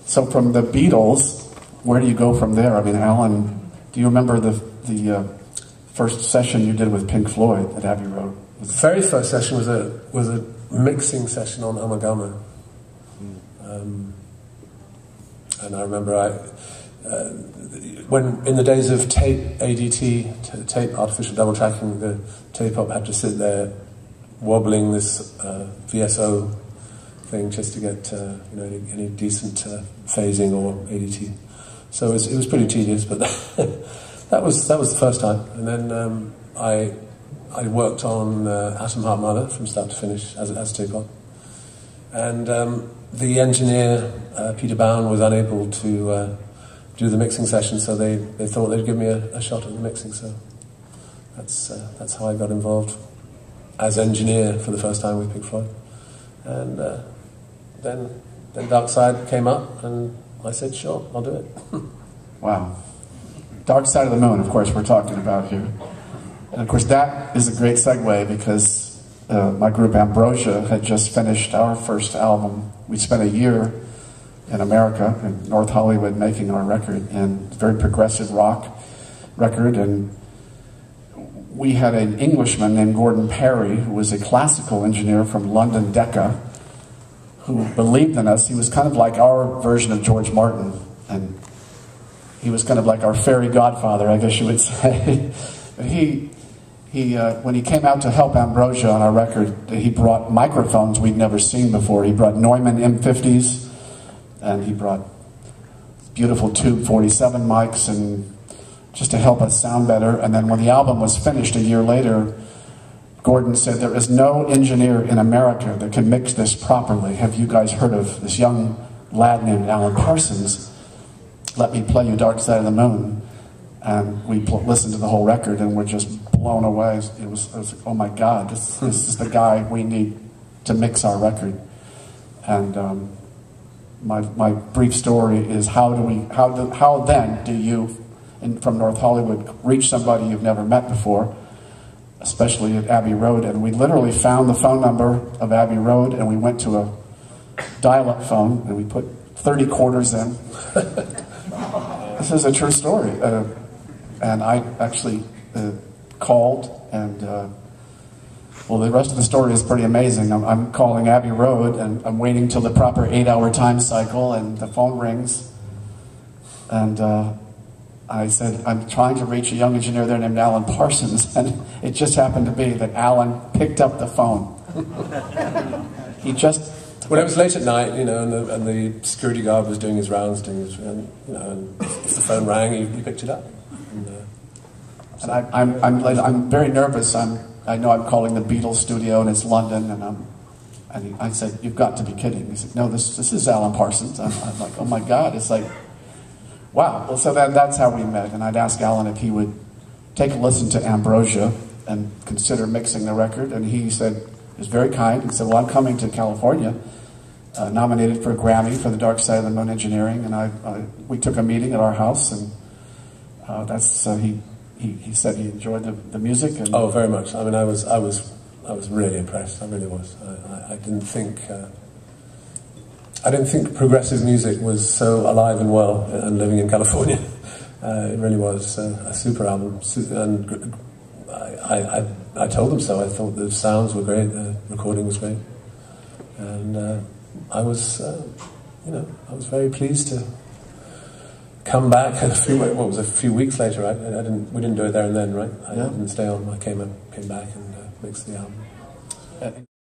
So from the Beatles, where do you go from there? I mean, Alan, do you remember the first session you did with Pink Floyd at Abbey Road? The very first session was a mixing session on Amalgama. And I remember when in the days of tape ADT, tape artificial double tracking, the tape op had to sit there wobbling this VSO thing just to get any decent phasing or ADT. So it was pretty tedious, but that was the first time. And then I worked on Atom Heart Mother from start to finish as tape op. And the engineer, Peter Bowen, was unable to do the mixing session, so they thought they'd give me a shot at the mixing. So that's how I got involved as engineer for the first time with Pink Floyd. And then Dark Side came up, and I said, sure, I'll do it. Wow. Dark Side of the Moon, of course, we're talking about here. And of course, that is a great segue because my group Ambrosia had just finished our first album. We spent a year in America, in North Hollywood, making our record, and very progressive rock record. And we had an Englishman named Gordon Perry, who was a classical engineer from London Decca, who believed in us. He was kind of like our version of George Martin, and he was kind of like our fairy godfather, I guess you would say. When he came out to help Ambrosia on our record, he brought microphones we'd never seen before. He brought Neumann M50s, and he brought beautiful Tube 47 mics, and just to help us sound better. And then when the album was finished a year later, Gordon said, there is no engineer in America that can mix this properly. Have you guys heard of this young lad named Alan Parsons? Let me play you Dark Side of the Moon. And we listened to the whole record, and we're just blown away. It was like, oh my God, this is the guy we need to mix our record. And my brief story is how then do you, from North Hollywood, reach somebody you've never met before, especially at Abbey Road? And we literally found the phone number of Abbey Road, and we went to a dial-up phone, and we put 30 quarters in. This is a true story. And I actually called, and well, the rest of the story is pretty amazing. I'm calling Abbey Road, and I'm waiting till the proper 8-hour time cycle, and the phone rings. And I said, I'm trying to reach a young engineer there named Alan Parsons, and it just happened to be that Alan picked up the phone. He just... Well, it was late at night, and the security guard was doing his rounds, and if the phone rang, he picked it up. And I'm very nervous. I know I'm calling the Beatles studio, and it's London, and I said, "You've got to be kidding." He said, "No, this is Alan Parsons." I'm like, "Oh my God!" It's like, wow. Well, so that's how we met, and I'd ask Alan if he would take a listen to Ambrosia and consider mixing the record, and he said, he was very kind. He said, "Well, I'm coming to California." Nominated for a Grammy for the Dark Side of the Moon engineering, and we took a meeting at our house, and he said he enjoyed the music. And oh, very much. I mean, I was really impressed. I really was. I didn't think progressive music was so alive and well and living in California. It really was a super album, and I told them so. I thought the sounds were great, the recording was great, and I was very pleased to come back a few weeks later, right? We didn't do it there and then, right? I didn't stay on. I came back and mixed the album.